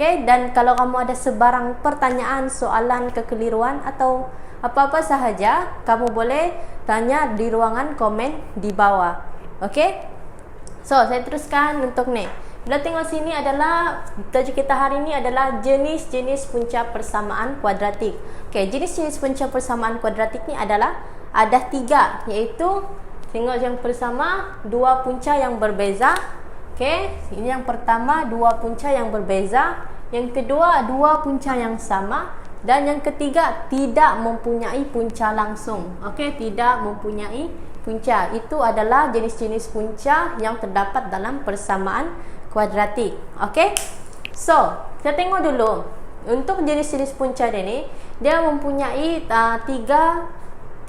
Okay, dan kalau kamu ada sebarang pertanyaan, soalan, kekeliruan atau apa-apa sahaja, kamu boleh tanya di ruangan komen di bawah. Okay, so saya teruskan untuk ni. Bila tengok sini adalah tajuk kita hari ini adalah jenis-jenis punca persamaan kuadratik. Okay, jenis-jenis punca persamaan kuadratik ni adalah ada 3, iaitu tengok yang pertama dua punca yang berbeza. Okay, ini yang pertama, dua punca yang berbeza. Yang kedua, dua punca yang sama. Dan yang ketiga, tidak mempunyai punca langsung. Okay, tidak mempunyai punca. Itu adalah jenis-jenis punca yang terdapat dalam persamaan kuadratik. Okay, so kita tengok dulu. Untuk jenis-jenis punca ini, dia mempunyai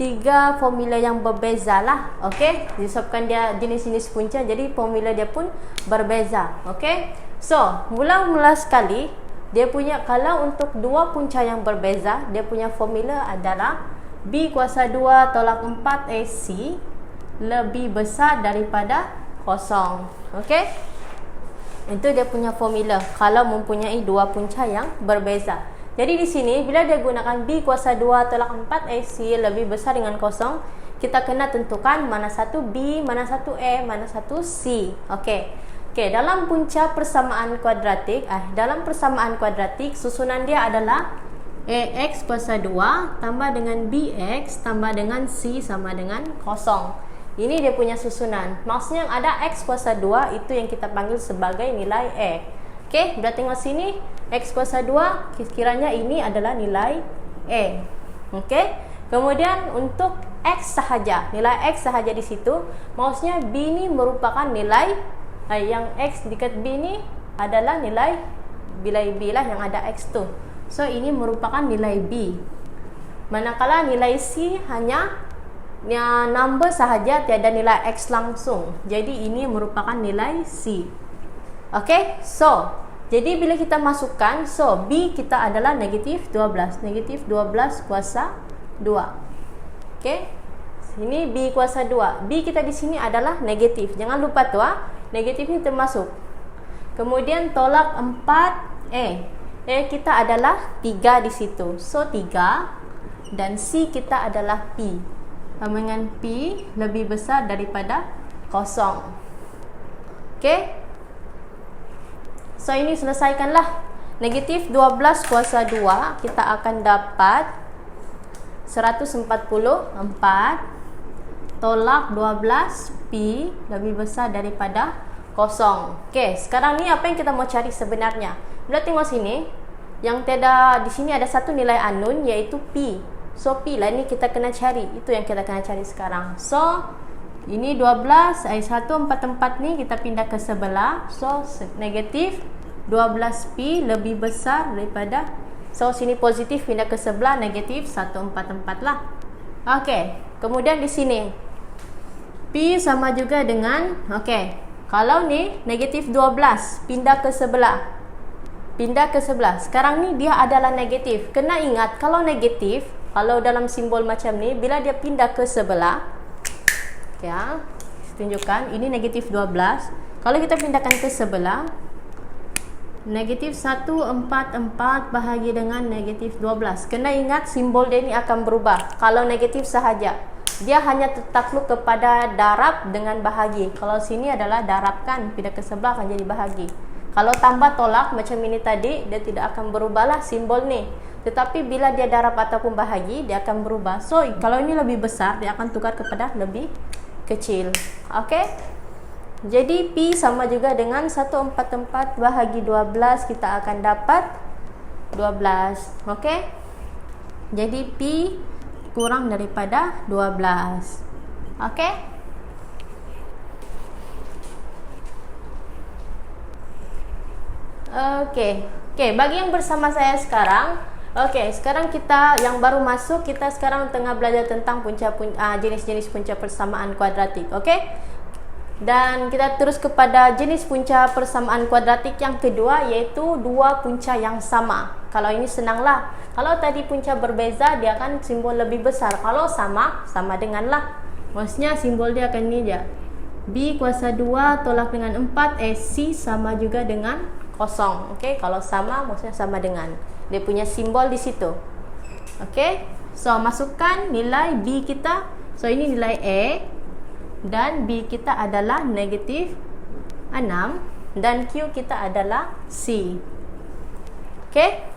tiga formula yang berbeza lah. Okey, disebabkan dia jenis-jenis punca, jadi formula dia pun berbeza. Okey, so mula-mula sekali dia punya, kalau untuk dua punca yang berbeza, dia punya formula adalah B kuasa 2 tolak 4 AC lebih besar daripada kosong. Okey, itu dia punya formula kalau mempunyai dua punca yang berbeza. Jadi di sini bila dia gunakan B kuasa 2 tolak 4 AC lebih besar dengan kosong, kita kena tentukan mana satu B, mana satu A, mana satu C. Okey. Okey, dalam punca persamaan kuadratik, dalam persamaan kuadratik susunan dia adalah AX kuasa 2 tambah dengan BX tambah dengan C sama dengan kosong. Ini dia punya susunan. Maksudnya yang ada X kuasa 2 itu yang kita panggil sebagai nilai A. Okey, bila tengok sini X kuasa 2, kiranya ini adalah nilai A. Okey. Kemudian untuk X sahaja, nilai X sahaja di situ, maksudnya B ini merupakan nilai yang X dekat B ini adalah nilai B lah yang ada X tu. So ini merupakan nilai B. Manakala nilai C hanya number sahaja, tiada nilai X langsung. Jadi ini merupakan nilai C. Okey, so jadi bila kita masukkan, so B kita adalah negatif 12. Negatif 12 kuasa 2. Okey, sini B kuasa 2. B kita di sini adalah negatif. Jangan lupa tu, negatif ni termasuk. Kemudian tolak 4A. A kita adalah 3 di situ. So 3 dan C kita adalah P. Sama dengan P lebih besar daripada kosong. Okey. So ini selesaikanlah. Negatif 12 kuasa 2 kita akan dapat 144 tolak 12 P lebih besar daripada kosong. Okey, sekarang ni apa yang kita mau cari sebenarnya? Bila tengok sini, yang tiada di sini ada satu nilai unknown iaitu P. So P lah ni kita kena cari. Itu yang kita kena cari sekarang. So ini 12, 144 ni kita pindah ke sebelah. So negatif 12P lebih besar daripada, so sini positif pindah ke sebelah, negatif 144 lah. Okey, kemudian di sini P sama juga dengan, okey, kalau ni negatif 12 pindah ke sebelah, pindah ke sebelah. Sekarang ni dia adalah negatif. Kena ingat kalau negatif, kalau dalam simbol macam ni, bila dia pindah ke sebelah, ya, tunjukkan ini negatif 12. Kalau kita pindahkan ke sebelah, negatif 144 bahagi dengan negatif 12. Kena ingat simbol dia ni akan berubah. Kalau negatif sahaja, dia hanya tertakluk kepada darab dengan bahagi. Kalau sini adalah darabkan, pindah ke sebelah akan jadi bahagi. Kalau tambah tolak macam ini tadi, dia tidak akan berubahlah simbol ni. Tetapi bila dia darab ataupun bahagi, dia akan berubah. So kalau ini lebih besar, dia akan tukar kepada lebih kecil. Okey. Jadi P sama juga dengan 144 bahagi 12, kita akan dapat 12. Okey. Jadi P kurang daripada 12. Okey. Okey. Okey, bagi yang bersama saya sekarang, okey, sekarang kita yang baru masuk, kita sekarang tengah belajar tentang jenis-jenis punca persamaan kuadratik. Okey. Dan kita terus kepada jenis punca persamaan kuadratik yang kedua, iaitu dua punca yang sama. Kalau ini senanglah. Kalau tadi punca berbeza, dia akan simbol lebih besar. Kalau sama, sama denganlah. Maksudnya simbol dia akan ni je. B kuasa 2 tolak dengan 4 AC sama juga dengan kosong. Okey, kalau sama maksudnya sama dengan. Dia punya simbol di situ. Okey. So, masukkan nilai B kita. So, ini nilai A dan B kita adalah negatif 6 dan Q kita adalah C. Okey.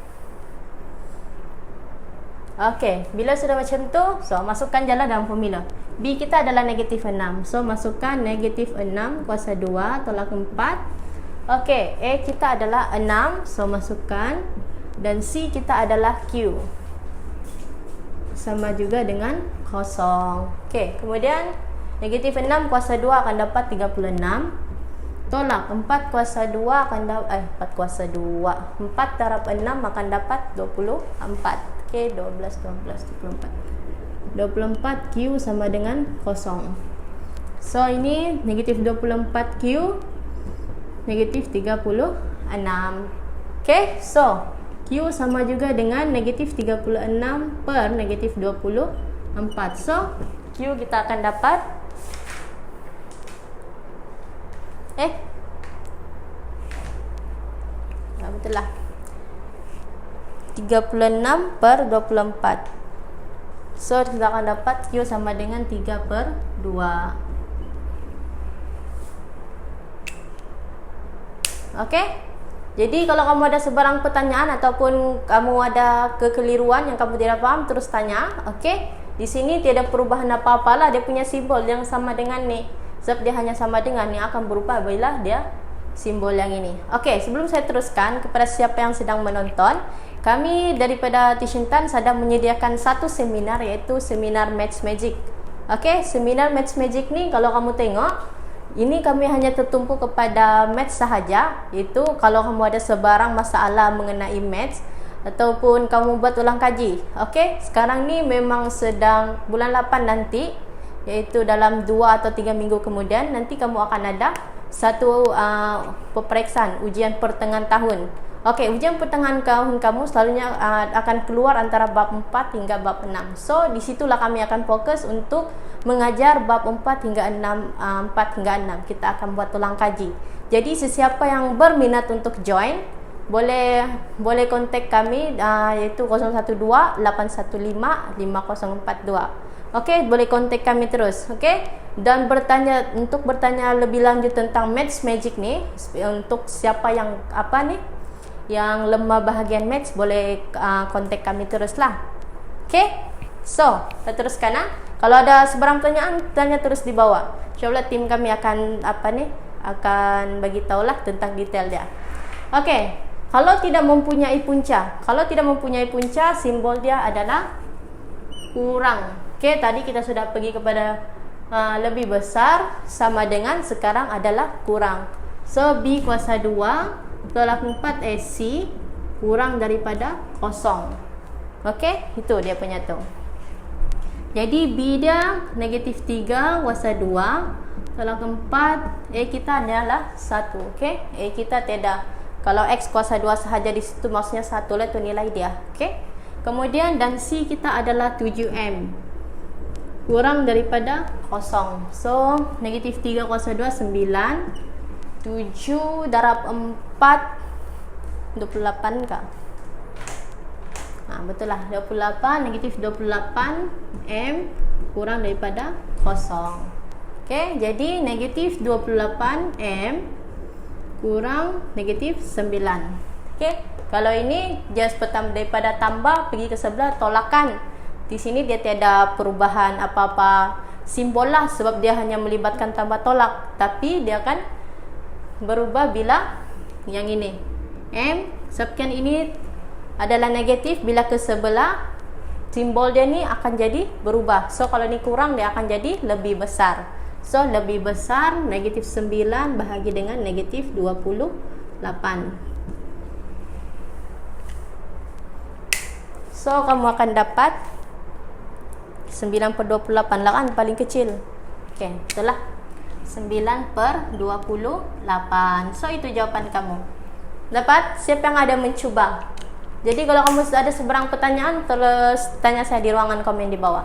Okey, bila sudah macam tu, so masukkan je lah dalam formula. B kita adalah negatif 6. So, masukkan negatif 6 kuasa 2 tolak 4. Okey, A kita adalah 6. So, masukkan. Dan C kita adalah Q. Sama juga dengan kosong. Okey, kemudian negatif 6 kuasa 2 akan dapat 36. Tolak 4 kuasa 2 akan dapat 4 kuasa 2. 4 darab 6 akan dapat 24. Okey, 12, 24. 24 Q sama dengan kosong. So, ini negatif 24 Q, negatif 36. Okey, so Q sama juga dengan negatif 36 per negatif 24. So, Q kita akan dapat betul lah 36 per 24. So, kita akan dapat Q sama dengan 3 per 2. Okey. Jadi, kalau kamu ada sebarang pertanyaan ataupun kamu ada kekeliruan yang kamu tidak paham, terus tanya. Okey. Di sini tiada perubahan apa-apa lah. Dia punya simbol yang sama dengan ni. Sebab dia hanya sama dengan ni, akan berubah bila dia simbol yang ini. Okey, sebelum saya teruskan kepada siapa yang sedang menonton, kami daripada Tuition Tan sedang menyediakan satu seminar, iaitu seminar Maths Magic. Okey, seminar Maths Magic ni kalau kamu tengok, ini kami hanya tertumpu kepada maths sahaja, iaitu kalau kamu ada sebarang masalah mengenai maths ataupun kamu buat ulang kaji. Okey, sekarang ni memang sedang bulan 8 nanti, iaitu dalam 2 atau 3 minggu kemudian nanti kamu akan ada satu peperiksaan ujian pertengahan tahun. Okey, ujian pertengahan tahun kamu selalunya akan keluar antara bab 4 hingga bab 6. So, di situlah kami akan fokus untuk mengajar bab 4 hingga 6, 4 hingga 6. Kita akan buat ulang kaji. Jadi, sesiapa yang berminat untuk join, boleh kontak kami, iaitu 012 815 5042. Okey, boleh kontak kami terus. Okey, dan untuk bertanya lebih lanjut tentang Maths Magic ni, untuk siapa yang yang lemah bahagian maths, boleh kontak kami teruslah. Okey, so kita teruskan. Kalau ada sebarang pertanyaan, tanya terus di bawah. InsyaAllah tim kami akan akan bagi tahulah tentang detail dia. Okey, kalau tidak mempunyai punca, simbol dia adalah kurang. Okey, tadi kita sudah pergi kepada lebih besar, sama dengan sekarang adalah kurang. So, B kuasa 2 tolak 4 AC kurang daripada kosong. Okey, itu dia punya tu. Jadi, B dia negatif 3 kuasa 2 tolak 4, A kita adalah 1. Okey, A kita tiada. Kalau X kuasa 2 sahaja di situ, maksudnya 1 lah tu nilai dia. Okey, kemudian dan C kita adalah 7M kurang daripada kosong. So, negatif 3 kuasa 2 9. 7 darab 4 28 kah? Betul lah, 28, negatif 28 M kurang daripada kosong. Okey, jadi negatif 28 M kurang negatif 9. Okey, kalau ini just pertama daripada tambah pergi ke sebelah tolakan. Di sini dia tiada perubahan apa-apa simbol lah, sebab dia hanya melibatkan tambah tolak. Tapi dia akan berubah bila yang ini M, sebabkan ini adalah negatif, bila ke sebelah simbol dia ni akan jadi berubah. So, kalau ni kurang, dia akan jadi lebih besar. So, lebih besar negatif 9 bahagi dengan negatif 28. So, kamu akan dapat 9 per 28 lah kan, paling kecil. Okey, itulah 9 per 28. So, itu jawapan kamu. Dapat? Siapa yang ada mencuba? Jadi, kalau kamu ada sebarang pertanyaan, terus tanya saya di ruangan komen di bawah.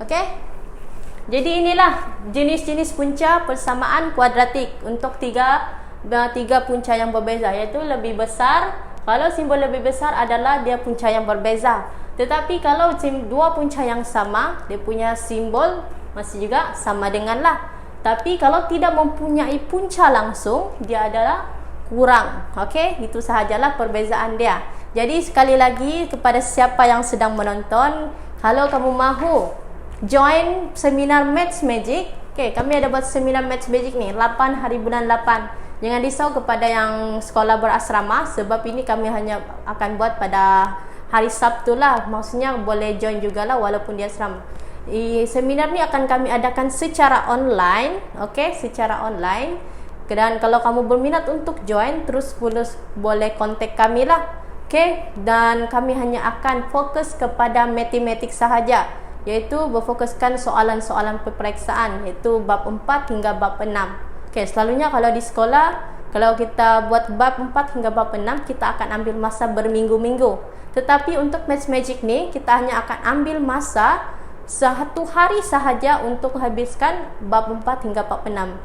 Okey? Jadi inilah jenis-jenis punca persamaan kuadratik untuk tiga punca yang berbeza, iaitu lebih besar. Kalau simbol lebih besar adalah dia punca yang berbeza. Tetapi kalau dua punca yang sama, dia punya simbol masih juga sama dengan lah. Tapi kalau tidak mempunyai punca langsung, dia adalah kurang. Okey, itu sahajalah perbezaan dia. Jadi sekali lagi kepada siapa yang sedang menonton, kalau kamu mahu join seminar Maths Magic, okey, kami ada buat seminar Maths Magic ni 8 hari bulan 8. Jangan risau kepada yang sekolah berasrama, sebab ini kami hanya akan buat pada hari Sabtu lah. Maksudnya boleh join jugalah walaupun di asrama. Seminar ni akan kami adakan secara online, okey, secara online. Dan kalau kamu berminat untuk join, terus boleh kontak kami lah, okey. Dan kami hanya akan fokus kepada matematik sahaja, iaitu berfokuskan soalan-soalan peperiksaan, iaitu bab 4 hingga bab 6. Okey, selalunya kalau di sekolah, kalau kita buat bab 4 hingga bab 6, kita akan ambil masa berminggu-minggu. Tetapi untuk Maths Magic ni, kita hanya akan ambil masa 1 hari sahaja untuk habiskan bab 4 hingga bab 6.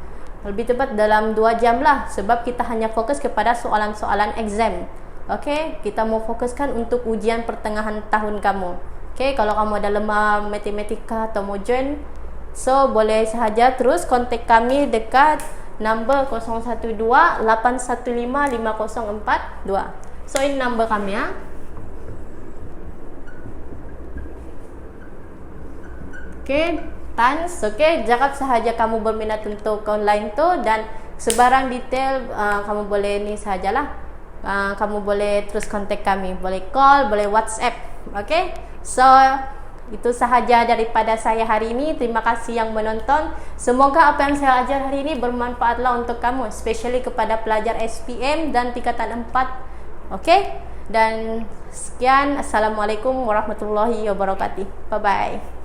Lebih tepat dalam 2 jam lah, sebab kita hanya fokus kepada soalan-soalan exam. Okey, kita mau fokuskan untuk ujian pertengahan tahun kamu. Okey, kalau kamu ada lemah matematika atau mau join, so boleh sahaja terus kontak kami dekat number 012-815-5042. So ini number kami ya. Okey, tans. Okey, jawab sahaja kamu berminat untuk online tu, dan sebarang detail kamu boleh ni sahajalah. Kamu boleh terus kontak kami, boleh call, boleh WhatsApp. Okey. So itu sahaja daripada saya hari ini. Terima kasih yang menonton. Semoga apa yang saya ajar hari ini bermanfaatlah untuk kamu, especially kepada pelajar SPM dan tingkatan 4. Okey? Dan sekian. Assalamualaikum warahmatullahi wabarakatuh. Bye bye.